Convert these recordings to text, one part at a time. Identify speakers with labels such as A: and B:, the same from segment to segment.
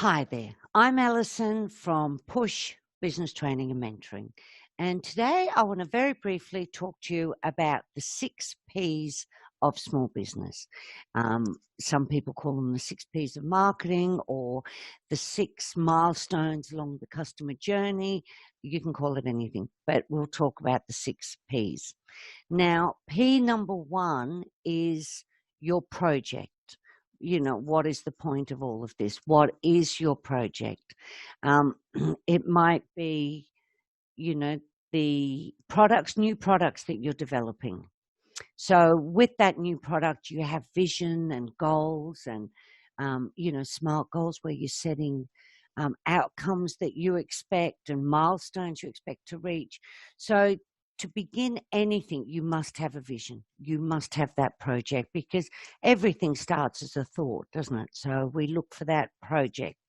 A: Hi there, I'm Alison from Push Business Training and Mentoring. And today I want to very briefly talk to you about the 6 Ps of small business. Some people call them the 6 Ps of marketing or the 6 milestones along the customer journey. You can call it anything, but we'll talk about the 6 Ps. Now, P number 1 is your project. What is the point of all of this? What is your project? It might be, the new products that you're developing. So with that new product, you have vision and goals and, SMART goals where you're setting outcomes that you expect and milestones you expect to reach. So to begin anything, you must have a vision. You must have that project because everything starts as a thought, doesn't it? So we look for that project.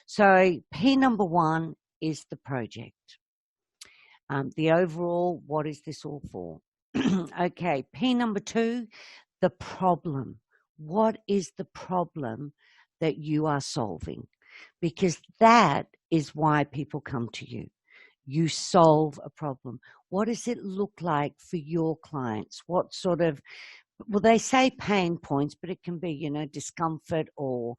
A: So P number 1 is the project. The overall, what is this all for? Okay, P number 2, the problem. What is the problem that you are solving? Because that is why people come to you. You solve a problem. What does it look like for your clients? What sort of, well, they say pain points, but it can be, discomfort or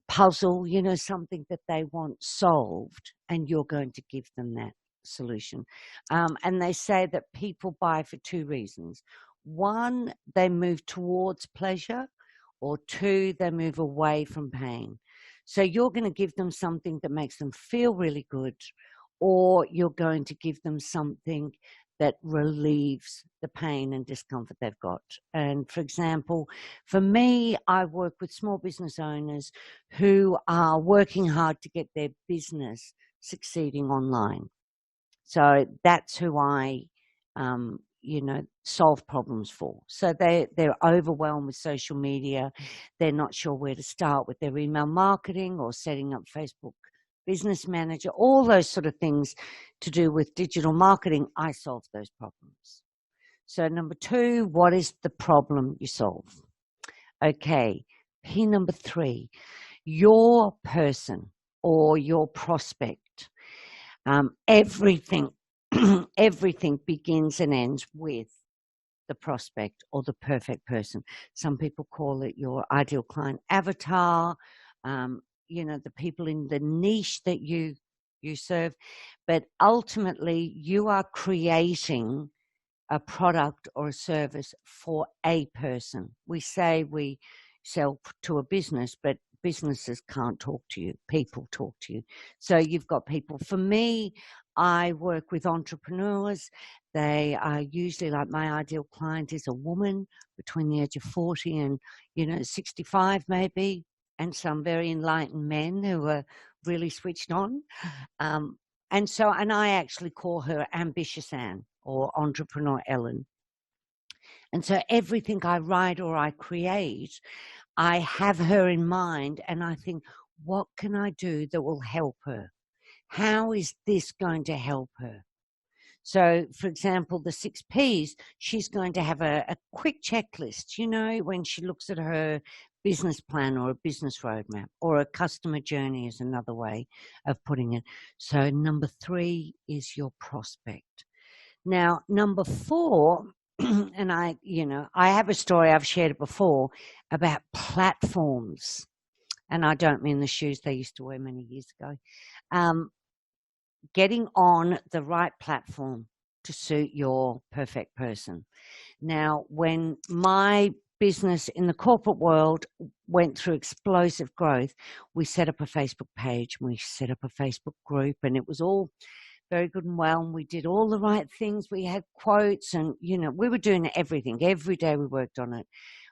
A: puzzle, something that they want solved, and you're going to give them that solution. And they say that people buy for 2 reasons. 1, they move towards pleasure, or 2, they move away from pain. So you're going to give them something that makes them feel really good, or you're going to give them something that relieves the pain and discomfort they've got. And for example, for me, I work with small business owners who are working hard to get their business succeeding online. So that's who I, solve problems for. So they're overwhelmed with social media. They're not sure where to start with their email marketing or setting up Facebook Business Manager, all those sort of things to do with digital marketing. I solve those problems. So number 2, what is the problem you solve? Okay, P number 3, your person or your prospect. Everything, everything begins and ends with the prospect or the perfect person. Some people call it your ideal client avatar, the people in the niche that you serve. But ultimately, you are creating a product or a service for a person. We say we sell to a business, but businesses can't talk to you. People talk to you. So you've got people. For me, I work with entrepreneurs. They are usually, like, my ideal client is a woman between the age of 40 and, 65 maybe, and some very enlightened men who are really switched on. And I actually call her Ambitious Anne or Entrepreneur Ellen. And so everything I write or I create, I have her in mind, and I think, what can I do that will help her? How is this going to help her? So, for example, the 6 Ps, she's going to have a quick checklist, when she looks at her business plan or a business roadmap, or a customer journey is another way of putting it. So number 3 is your prospect. Now, number 4, and I have a story, I've shared it before, about platforms. And I don't mean the shoes they used to wear many years ago. Getting on the right platform to suit your perfect person. Now, when my business in the corporate world went through explosive growth, we set up a Facebook page, we set up a Facebook group, and it was all very good and well, and we did all the right things. We had quotes and, we were doing everything. Every day we worked on it.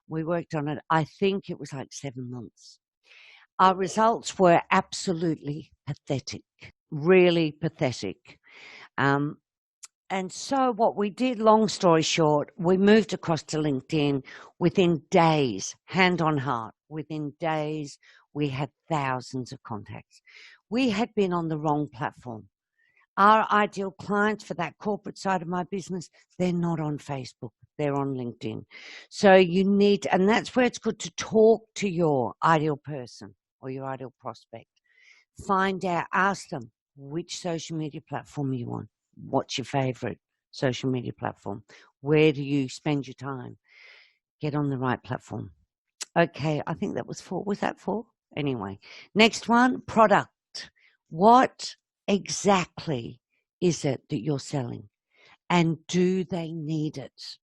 A: We worked on it, I think it was like 7 months. Our results were absolutely pathetic, really pathetic. And so what we did, long story short, we moved across to LinkedIn. Within days, hand on heart, within days, we had thousands of contacts. We had been on the wrong platform. Our ideal clients for that corporate side of my business, they're not on Facebook, they're on LinkedIn. So and that's where it's good to talk to your ideal person or your ideal prospect. Find out, ask them which social media platform you want. What's your favorite social media platform? Where do you spend your time? Get on the right platform. Okay, I think that was 4. Was that 4? Anyway, next one, product. What exactly is it that you're selling? And do they need it?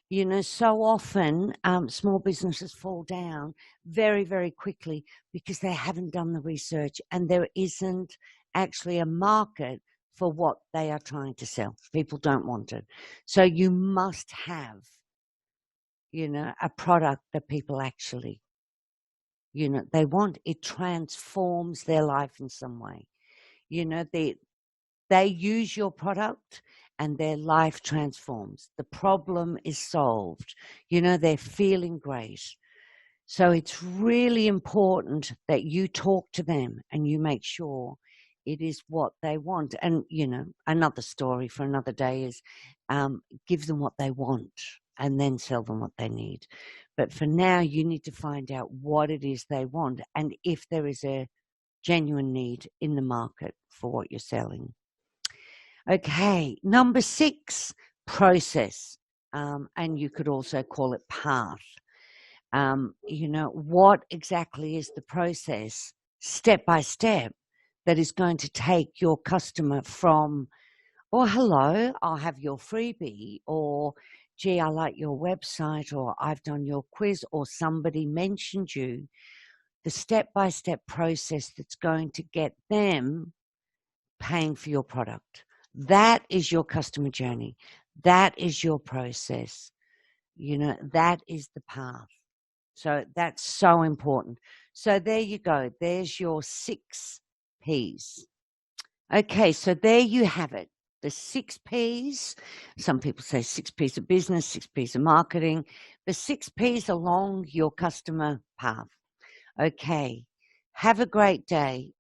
A: You know, so often small businesses fall down very, very quickly because they haven't done the research and there isn't actually a market for what they are trying to sell. People don't want it. So you must have, you know, a product that people actually, you know, they want. It transforms their life in some way. You know, they use your product and their life transforms. The problem is solved. You know, they're feeling great. So it's really important that you talk to them and you make sure it is what they want. And, you know, another story for another day is give them what they want and then sell them what they need. But for now, you need to find out what it is they want and if there is a genuine need in the market for what you're selling. Okay, number 6, process. And you could also call it path. You know, what exactly is the process, step by step, that is going to take your customer from, oh, hello, I'll have your freebie, or gee, I like your website, or I've done your quiz, or somebody mentioned you. The step-by-step process that's going to get them paying for your product. That is your customer journey. That is your process. You know, that is the path. So that's so important. So there you go. There's your 6 Ps. Okay, so there you have it. The 6 Ps. Some people say 6 Ps of business, 6 Ps of marketing. The 6 Ps along your customer path. Okay. Have a great day.